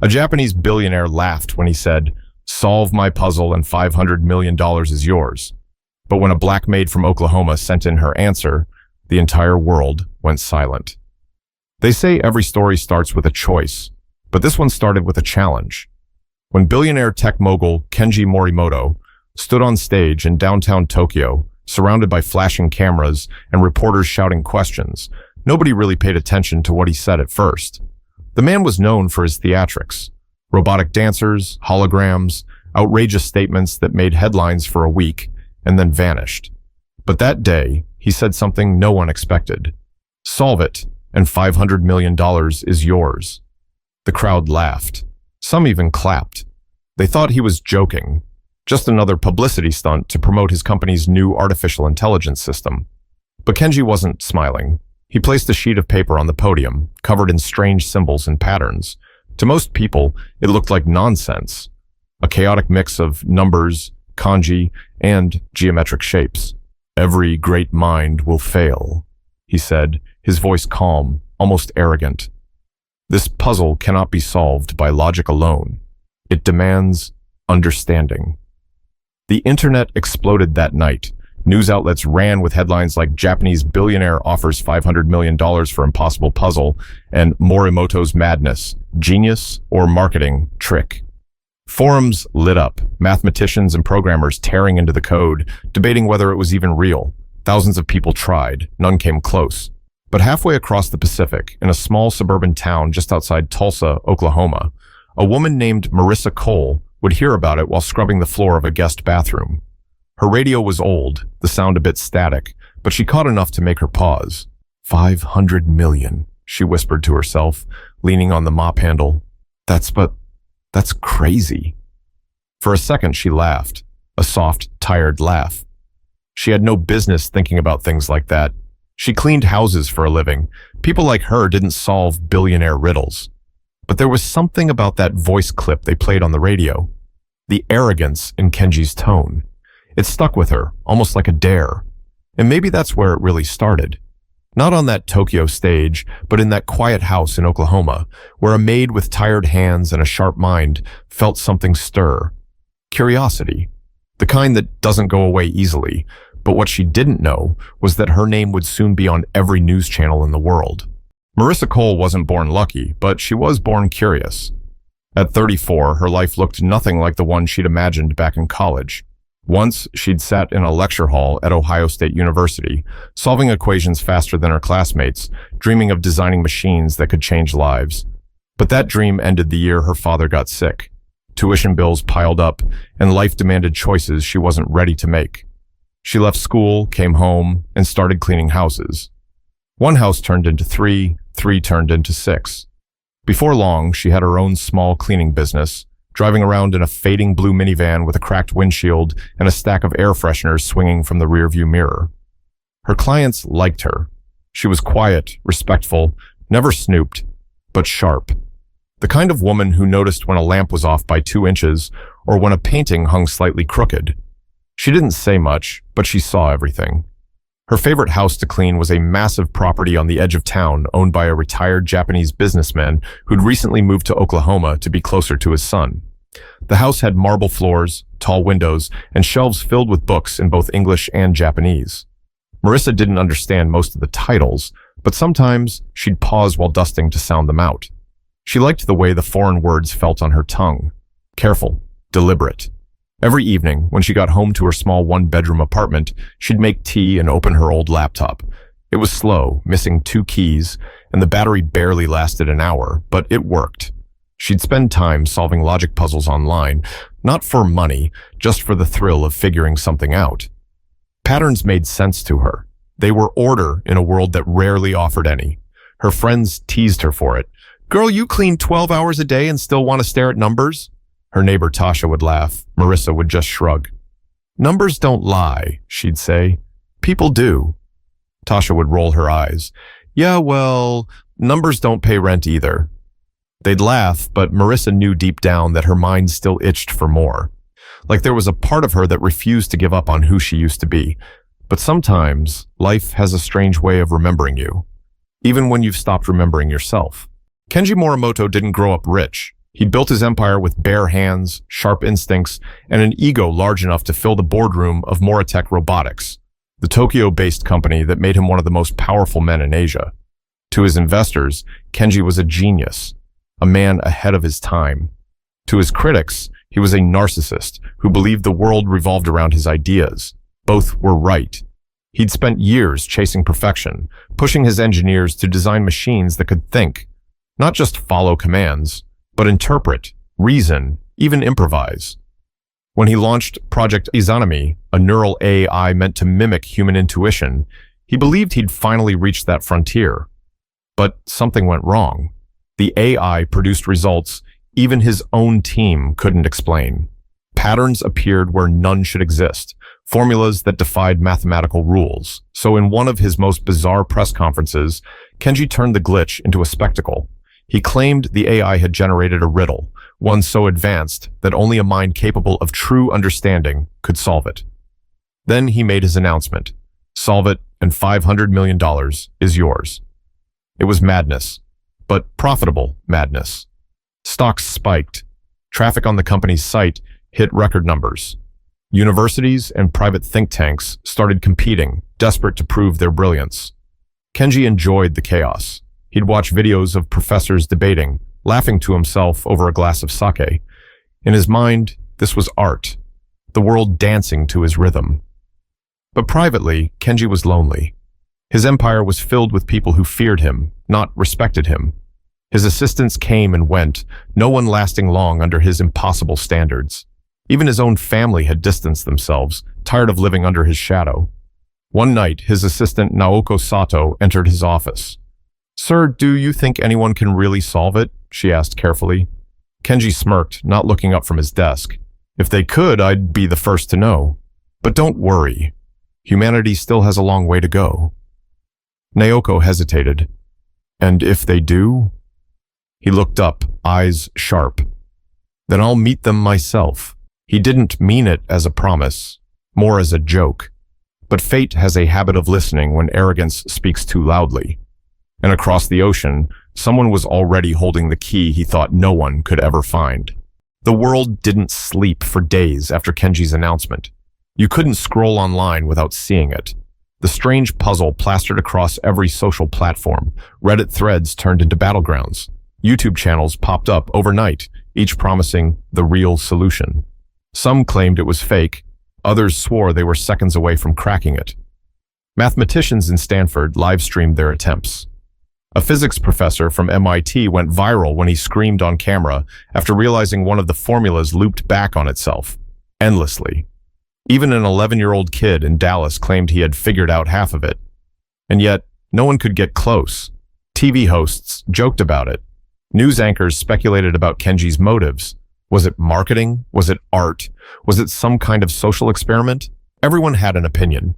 A Japanese billionaire laughed when he said, "Solve my puzzle and $500 million is yours." But when a black maid from Oklahoma sent in her answer, the entire world went silent. They say every story starts with a choice, but this one started with a challenge. When billionaire tech mogul Kenji Morimoto stood on stage in downtown Tokyo, surrounded by flashing cameras and reporters shouting questions, nobody really paid attention to what he said at first. The man was known for his theatrics: robotic dancers, holograms, outrageous statements that made headlines for a week and then vanished. But that day, he said something no one expected. "Solve it, and $500 million is yours." The crowd laughed. Some even clapped. They thought he was joking, just another publicity stunt to promote his company's new artificial intelligence system. But Kenji wasn't smiling. He placed a sheet of paper on the podium, covered in strange symbols and patterns. To most people, it looked like nonsense, a chaotic mix of numbers, kanji, and geometric shapes. "Every great mind will fail," he said, his voice calm, almost arrogant. "This puzzle cannot be solved by logic alone. It demands understanding." The internet exploded that night. News outlets ran with headlines like "Japanese billionaire offers $500 million for impossible puzzle" and "Morimoto's madness, genius or marketing trick." Forums lit up, mathematicians and programmers tearing into the code, debating whether it was even real. Thousands of people tried. None came close. But halfway across the Pacific, in a small suburban town just outside Tulsa, Oklahoma, a woman named Marissa Cole would hear about it while scrubbing the floor of a guest bathroom. Her radio was old, the sound a bit static, but she caught enough to make her pause. $500 million, she whispered to herself, leaning on the mop handle. That's crazy. For a second, she laughed, a soft, tired laugh. She had no business thinking about things like that. She cleaned houses for a living. People like her didn't solve billionaire riddles. But there was something about that voice clip they played on the radio. The arrogance in Kenji's tone. It stuck with her, almost like a dare. And maybe that's where it really started. Not on that Tokyo stage, but in that quiet house in Oklahoma, where a maid with tired hands and a sharp mind felt something stir. Curiosity. The kind that doesn't go away easily. But what she didn't know was that her name would soon be on every news channel in the world. Marissa Cole wasn't born lucky, but she was born curious. At 34, her life looked nothing like the one she'd imagined back in college. Once, she'd sat in a lecture hall at Ohio State University, solving equations faster than her classmates, dreaming of designing machines that could change lives. But that dream ended the year her father got sick. Tuition bills piled up, and life demanded choices she wasn't ready to make. She left school, came home, and started cleaning houses. One house turned into three turned into six. Before long, she had her own small cleaning business, driving around in a fading blue minivan with a cracked windshield and a stack of air fresheners swinging from the rearview mirror. Her clients liked her. She was quiet, respectful, never snooped, but sharp. The kind of woman who noticed when a lamp was off by 2 inches or when a painting hung slightly crooked. She didn't say much, but she saw everything. Her favorite house to clean was a massive property on the edge of town owned by a retired Japanese businessman who'd recently moved to Oklahoma to be closer to his son. The house had marble floors, tall windows, and shelves filled with books in both English and Japanese. Marissa didn't understand most of the titles, but sometimes she'd pause while dusting to sound them out. She liked the way the foreign words felt on her tongue. Careful, deliberate. Every evening, when she got home to her small one-bedroom apartment, she'd make tea and open her old laptop. It was slow, missing 2 keys, and the battery barely lasted an hour, but it worked. She'd spend time solving logic puzzles online, not for money, just for the thrill of figuring something out. Patterns made sense to her. They were order in a world that rarely offered any. Her friends teased her for it. "Girl, you clean 12 hours a day and still want to stare at numbers?" Her neighbor Tasha would laugh. Marissa would just shrug. "Numbers don't lie," she'd say. "People do." Tasha would roll her eyes. "Yeah, well, numbers don't pay rent either." They'd laugh, but Marissa knew deep down that her mind still itched for more. Like there was a part of her that refused to give up on who she used to be. But sometimes, life has a strange way of remembering you, even when you've stopped remembering yourself. Kenji Morimoto didn't grow up rich. He built his empire with bare hands, sharp instincts, and an ego large enough to fill the boardroom of Moritech Robotics, the Tokyo-based company that made him one of the most powerful men in Asia. To his investors, Kenji was a genius, a man ahead of his time. To his critics, he was a narcissist who believed the world revolved around his ideas. Both were right. He'd spent years chasing perfection, pushing his engineers to design machines that could think, not just follow commands, but interpret, reason, even improvise. When he launched Project Izanami, a neural AI meant to mimic human intuition, he believed he'd finally reached that frontier. But something went wrong. The AI produced results even his own team couldn't explain. Patterns appeared where none should exist, formulas that defied mathematical rules. So in one of his most bizarre press conferences, Kenji turned the glitch into a spectacle. He claimed the AI had generated a riddle, one so advanced that only a mind capable of true understanding could solve it. Then he made his announcement. Solve it and $500 million is yours. It was madness, but profitable madness. Stocks spiked. Traffic on the company's site hit record numbers. Universities and private think tanks started competing, desperate to prove their brilliance. Kenji enjoyed the chaos. He'd watch videos of professors debating, laughing to himself over a glass of sake. In his mind, this was art, the world dancing to his rhythm. But privately, Kenji was lonely. His empire was filled with people who feared him, not respected him. His assistants came and went, no one lasting long under his impossible standards. Even his own family had distanced themselves, tired of living under his shadow. One night, his assistant Naoko Sato entered his office. "Sir, do you think anyone can really solve it?" she asked carefully. Kenji smirked, not looking up from his desk. "If they could, I'd be the first to know. But don't worry. Humanity still has a long way to go." Naoko hesitated. "And if they do?" He looked up, eyes sharp. "Then I'll meet them myself." He didn't mean it as a promise, more as a joke. But fate has a habit of listening when arrogance speaks too loudly. And across the ocean, someone was already holding the key he thought no one could ever find. The world didn't sleep for days after Kenji's announcement. You couldn't scroll online without seeing it. The strange puzzle plastered across every social platform. Reddit threads turned into battlegrounds. YouTube channels popped up overnight, each promising the real solution. Some claimed it was fake. Others swore they were seconds away from cracking it. Mathematicians in Stanford live-streamed their attempts. A physics professor from MIT went viral when he screamed on camera after realizing one of the formulas looped back on itself, endlessly. Even an 11-year-old kid in Dallas claimed he had figured out half of it. And yet, no one could get close. TV hosts joked about it. News anchors speculated about Kenji's motives. Was it marketing? Was it art? Was it some kind of social experiment? Everyone had an opinion.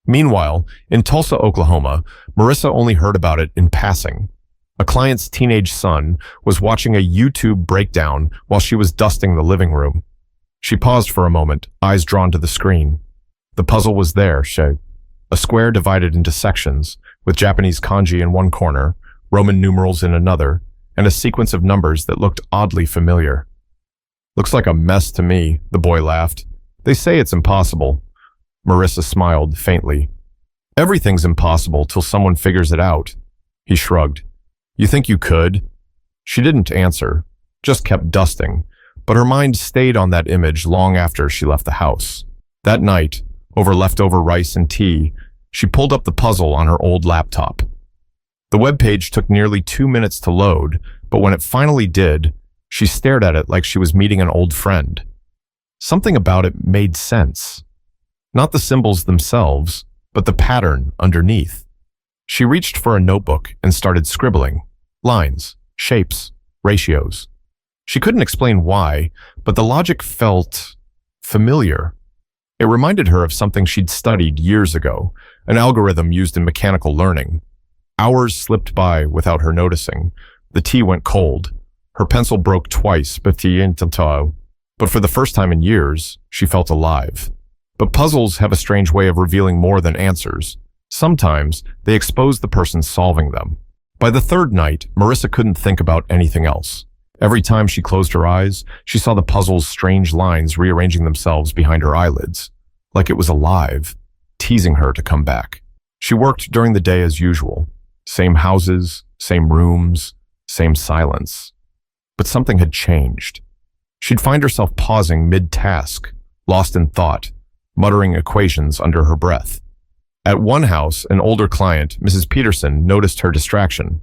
Meanwhile, in Tulsa, Oklahoma, Marissa only heard about it in passing. A client's teenage son was watching a YouTube breakdown while she was dusting the living room. She paused for a moment, eyes drawn to the screen. The puzzle was there, a square divided into sections, with Japanese kanji in one corner, Roman numerals in another, and a sequence of numbers that looked oddly familiar. "Looks like a mess to me," the boy laughed. "They say it's impossible." Marissa smiled faintly. "Everything's impossible till someone figures it out." He shrugged. "You think you could?" She didn't answer, just kept dusting, but her mind stayed on that image long after she left the house. That night, over leftover rice and tea, she pulled up the puzzle on her old laptop. The webpage took nearly 2 minutes to load, but when it finally did, she stared at it like she was meeting an old friend. Something about it made sense. Not the symbols themselves, but the pattern underneath. She reached for a notebook and started scribbling. Lines, shapes, ratios. She couldn't explain why, but the logic felt familiar. It reminded her of something she'd studied years ago, an algorithm used in mechanical learning. Hours slipped by without her noticing. The tea went cold. Her pencil broke twice, but for the first time in years, she felt alive. But puzzles have a strange way of revealing more than answers. Sometimes, they expose the person solving them. By the third night, Marissa couldn't think about anything else. Every time she closed her eyes, she saw the puzzle's strange lines rearranging themselves behind her eyelids, like it was alive, teasing her to come back. She worked during the day as usual. Same houses, same rooms, same silence. But something had changed. She'd find herself pausing mid-task, lost in thought, muttering equations under her breath. At one house, an older client, Mrs. Peterson, noticed her distraction.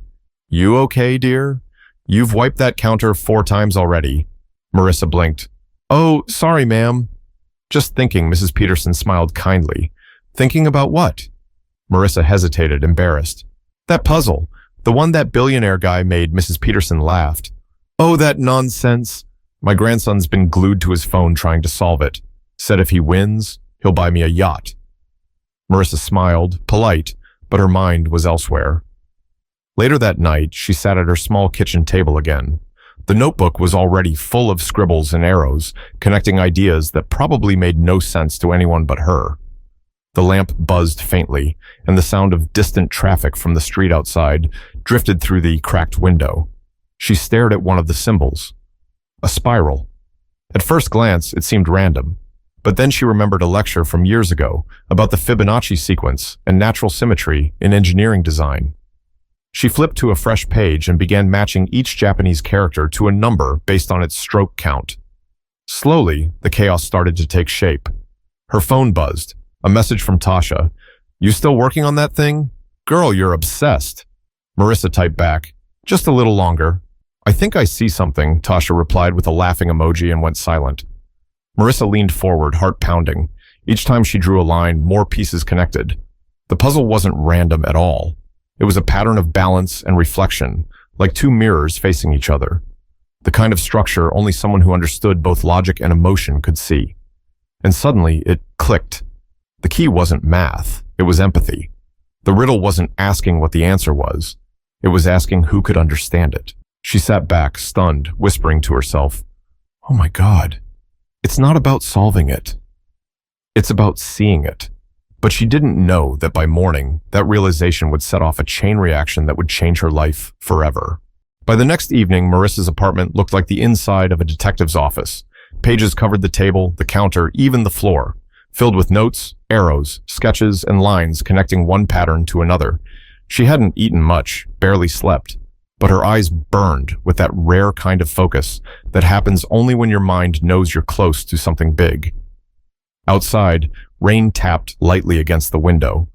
"You okay, dear? You've wiped that counter 4 times already." Marissa blinked. "Oh, sorry, ma'am." "Just thinking," Mrs. Peterson smiled kindly. "Thinking about what?" Marissa hesitated, embarrassed. "That puzzle, the one that billionaire guy made." Mrs. Peterson laughed. "Oh, that nonsense. My grandson's been glued to his phone trying to solve it. Said if he wins, he'll buy me a yacht." Marissa smiled, polite, but her mind was elsewhere. Later that night, she sat at her small kitchen table again. The notebook was already full of scribbles and arrows, connecting ideas that probably made no sense to anyone but her. The lamp buzzed faintly, and the sound of distant traffic from the street outside drifted through the cracked window. She stared at one of the symbols. A spiral. At first glance, it seemed random, but then she remembered a lecture from years ago about the Fibonacci sequence and natural symmetry in engineering design. She flipped to a fresh page and began matching each Japanese character to a number based on its stroke count. Slowly, the chaos started to take shape. Her phone buzzed. A message from Tasha. "You still working on that thing? Girl, you're obsessed." Marissa typed back. "Just a little longer." "I think I see something," Tasha replied with a laughing emoji and went silent. Marissa leaned forward, heart pounding. Each time she drew a line, more pieces connected. The puzzle wasn't random at all. It was a pattern of balance and reflection, like 2 mirrors facing each other. The kind of structure only someone who understood both logic and emotion could see. And suddenly, it clicked. The key wasn't math, it was empathy. The riddle wasn't asking what the answer was. It was asking who could understand it. She sat back, stunned, whispering to herself, "Oh my God, it's not about solving it. It's about seeing it." But she didn't know that by morning, that realization would set off a chain reaction that would change her life forever. By the next evening, Marissa's apartment looked like the inside of a detective's office. Pages covered the table, the counter, even the floor, filled with notes, arrows, sketches, and lines connecting one pattern to another. She hadn't eaten much, barely slept, but her eyes burned with that rare kind of focus that happens only when your mind knows you're close to something big. Outside, rain tapped lightly against the window,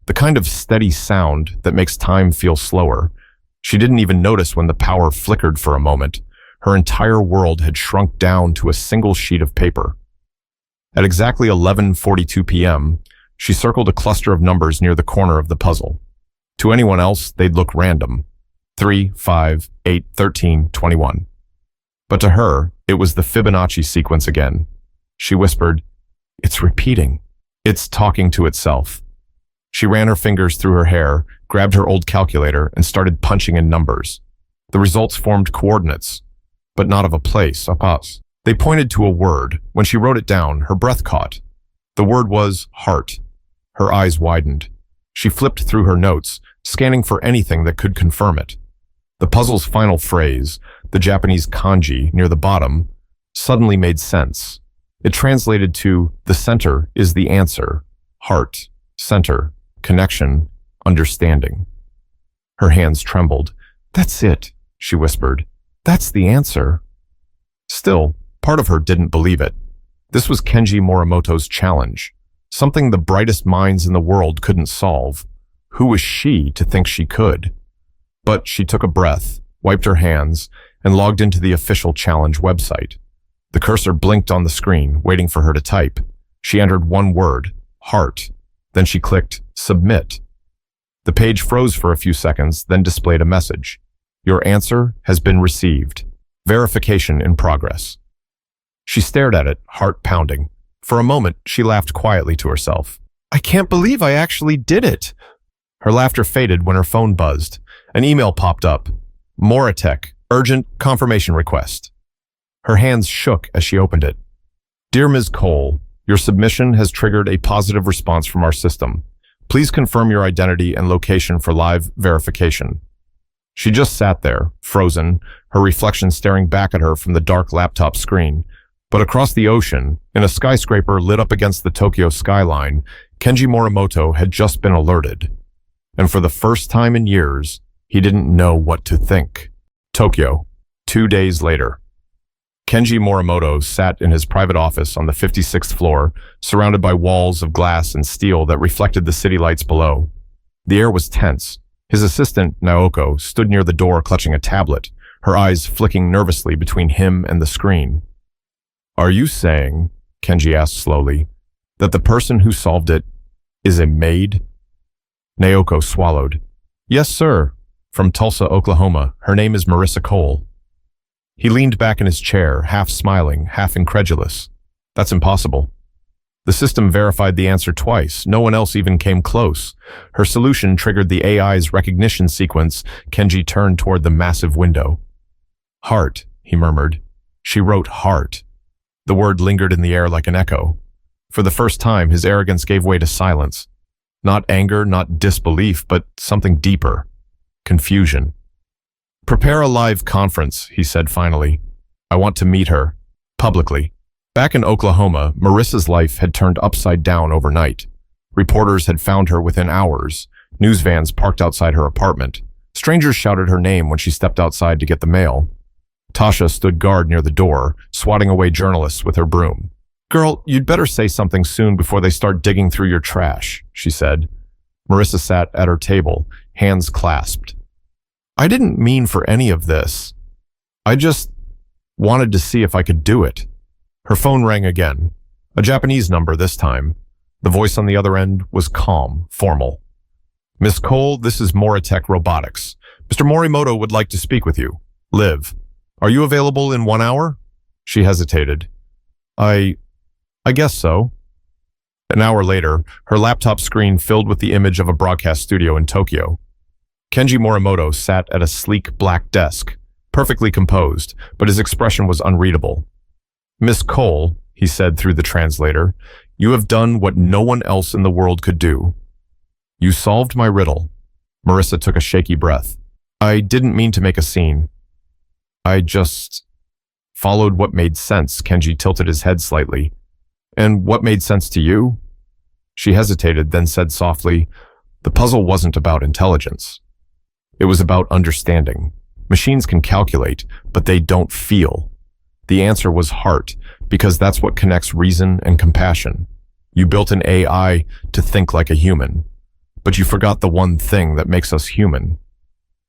the kind of steady sound that makes time feel slower. She didn't even notice when the power flickered for a moment. Her entire world had shrunk down to a single sheet of paper. At exactly 11:42 p.m., she circled a cluster of numbers near the corner of the puzzle. To anyone else, they'd look random. 3, 5, 8, 13, 21. But to her, it was the Fibonacci sequence again. She whispered, "It's repeating. It's talking to itself." She ran her fingers through her hair, grabbed her old calculator, and started punching in numbers. The results formed coordinates, but not of a place, a pass. They pointed to a word. When she wrote it down, her breath caught. The word was heart. Her eyes widened. She flipped through her notes, scanning for anything that could confirm it. The puzzle's final phrase, the Japanese kanji near the bottom, suddenly made sense. It translated to, "The center is the answer. Heart, center, connection, understanding." Her hands trembled. "That's it," she whispered. "That's the answer." Still, part of her didn't believe it. This was Kenji Morimoto's challenge, something the brightest minds in the world couldn't solve. Who was she to think she could? But she took a breath, wiped her hands, and logged into the official challenge website. The cursor blinked on the screen, waiting for her to type. She entered one word, heart. Then she clicked submit. The page froze for a few seconds, then displayed a message. "Your answer has been received. Verification in progress." She stared at it, heart pounding. For a moment, she laughed quietly to herself. "I can't believe I actually did it." Her laughter faded when her phone buzzed. An email popped up. "Moritech, urgent confirmation request." Her hands shook as she opened it. "Dear Ms. Cole, your submission has triggered a positive response from our system. Please confirm your identity and location for live verification." She just sat there, frozen, her reflection staring back at her from the dark laptop screen. But across the ocean, in a skyscraper lit up against the Tokyo skyline, Kenji Morimoto had just been alerted. And for the first time in years, he didn't know what to think. Tokyo, 2 days later. Kenji Morimoto sat in his private office on the 56th floor, surrounded by walls of glass and steel that reflected the city lights below. The air was tense. His assistant, Naoko, stood near the door clutching a tablet, her eyes flicking nervously between him and the screen. "Are you saying," Kenji asked slowly, "that the person who solved it is a maid?" Naoko swallowed. "Yes, sir. From Tulsa, Oklahoma. Her name is Marissa Cole." He leaned back in his chair, half smiling, half incredulous. "That's impossible." The system verified the answer twice. No one else even came close. Her solution triggered the AI's recognition sequence. Kenji turned toward the massive window. "Heart," he murmured. "She wrote heart." The word lingered in the air like an echo. For the first time, his arrogance gave way to silence. Not anger, not disbelief, but something deeper. Confusion. "Prepare a live conference," he said finally. "I want to meet her. Publicly." Back in Oklahoma, Marissa's life had turned upside down overnight. Reporters had found her within hours. News vans parked outside her apartment. Strangers shouted her name when she stepped outside to get the mail. Tasha stood guard near the door, swatting away journalists with her broom. "Girl, you'd better say something soon before they start digging through your trash," she said. Marissa sat at her table, hands clasped. "I didn't mean for any of this. I just wanted to see if I could do it." Her phone rang again. A Japanese number this time. The voice on the other end was calm, formal. "Miss Cole, this is Moritech Robotics. Mr. Morimoto would like to speak with you. Liv. Are you available in 1 hour?" She hesitated. I guess so." An hour later, her laptop screen filled with the image of a broadcast studio in Tokyo. Kenji Morimoto sat at a sleek black desk, perfectly composed, but his expression was unreadable. "Miss Cole," he said through the translator, "you have done what no one else in the world could do. You solved my riddle." Marissa took a shaky breath. "I didn't mean to make a scene. I just followed what made sense." Kenji tilted his head slightly. "And what made sense to you?" She hesitated, then said softly, "The puzzle wasn't about intelligence. It was about understanding. Machines can calculate, but they don't feel. The answer was heart, because that's what connects reason and compassion. You built an AI to think like a human, but you forgot the one thing that makes us human."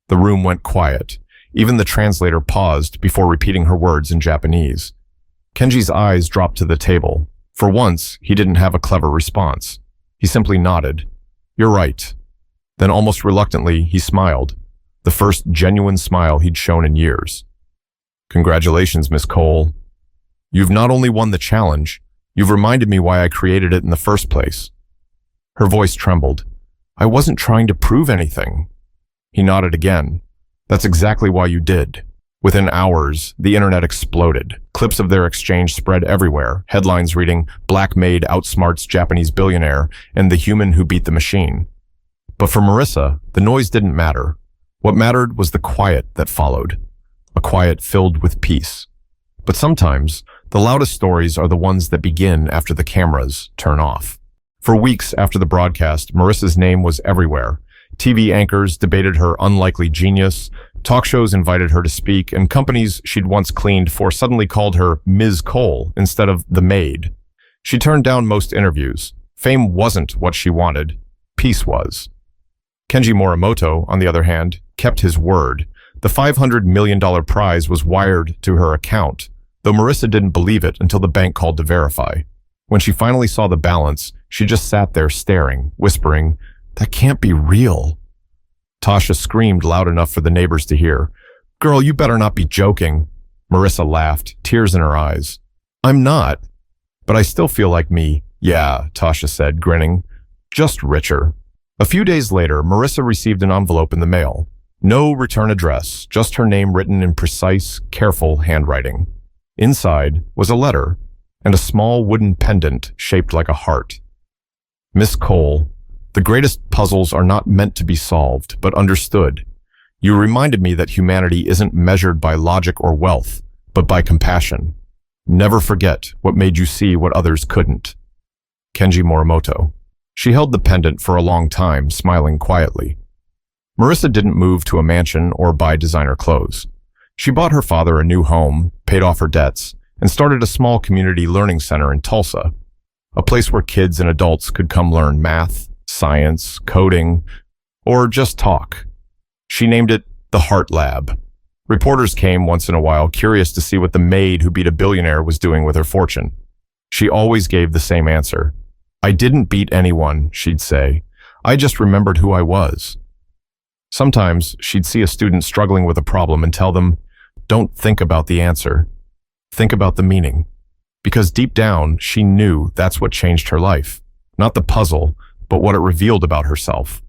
The room went quiet. Even the translator paused before repeating her words in Japanese. Kenji's eyes dropped to the table. For once, he didn't have a clever response. He simply nodded. "You're right." Then almost reluctantly, he smiled. The first genuine smile he'd shown in years. "Congratulations, Miss Cole. You've not only won the challenge, you've reminded me why I created it in the first place." Her voice trembled. "I wasn't trying to prove anything." He nodded again. "That's exactly why you did." Within hours, the internet exploded. Clips of their exchange spread everywhere, headlines reading, "Black Maid outsmarts Japanese billionaire," and "The human who beat the machine." But for Marissa, the noise didn't matter. What mattered was the quiet that followed. A quiet filled with peace. But sometimes, the loudest stories are the ones that begin after the cameras turn off. For weeks after the broadcast, Marissa's name was everywhere. TV anchors debated her unlikely genius, talk shows invited her to speak, and companies she'd once cleaned for suddenly called her Ms. Cole instead of the Maid. She turned down most interviews. Fame wasn't what she wanted. Peace was. Kenji Morimoto, on the other hand, kept his word. The $500 million prize was wired to her account, though Marissa didn't believe it until the bank called to verify. When she finally saw the balance, she just sat there staring, whispering, "That can't be real." Tasha screamed loud enough for the neighbors to hear. "Girl, you better not be joking." Marissa laughed, tears in her eyes. "I'm not, but I still feel like me." "Yeah," Tasha said, grinning. "Just richer." A few days later, Marissa received an envelope in the mail. No return address, just her name written in precise, careful handwriting. Inside was a letter and a small wooden pendant shaped like a heart. "Miss Cole, the greatest puzzles are not meant to be solved, but understood. You reminded me that humanity isn't measured by logic or wealth, but by compassion. Never forget what made you see what others couldn't. Kenji Morimoto. She held the pendant for a long time, smiling quietly. Marissa didn't move to a mansion or buy designer clothes. She bought her father a new home, paid off her debts, and started a small community learning center in Tulsa, a place where kids and adults could come learn math, science, coding, or just talk. She named it the Heart Lab. Reporters came once in a while, curious to see what the maid who beat a billionaire was doing with her fortune. She always gave the same answer. "I didn't beat anyone," she'd say. "I just remembered who I was." Sometimes she'd see a student struggling with a problem and tell them, "Don't think about the answer. Think about the meaning." Because deep down, she knew that's what changed her life. Not the puzzle, but what it revealed about herself.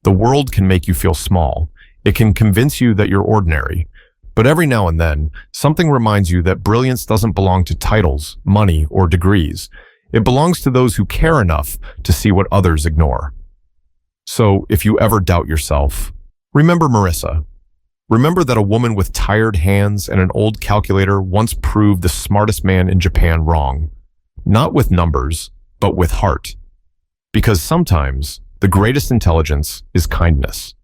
The world can make you feel small. It can convince you that you're ordinary. But every now and then, something reminds you that brilliance doesn't belong to titles, money, or degrees. It belongs to those who care enough to see what others ignore. So, if you ever doubt yourself, remember Marissa. Remember that a woman with tired hands and an old calculator once proved the smartest man in Japan wrong. Not with numbers, but with heart. Because sometimes, the greatest intelligence is kindness.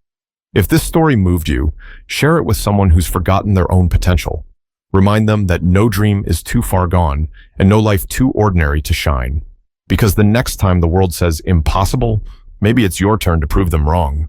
If this story moved you, share it with someone who's forgotten their own potential. Remind them that no dream is too far gone and no life too ordinary to shine. Because the next time the world says impossible, maybe it's your turn to prove them wrong.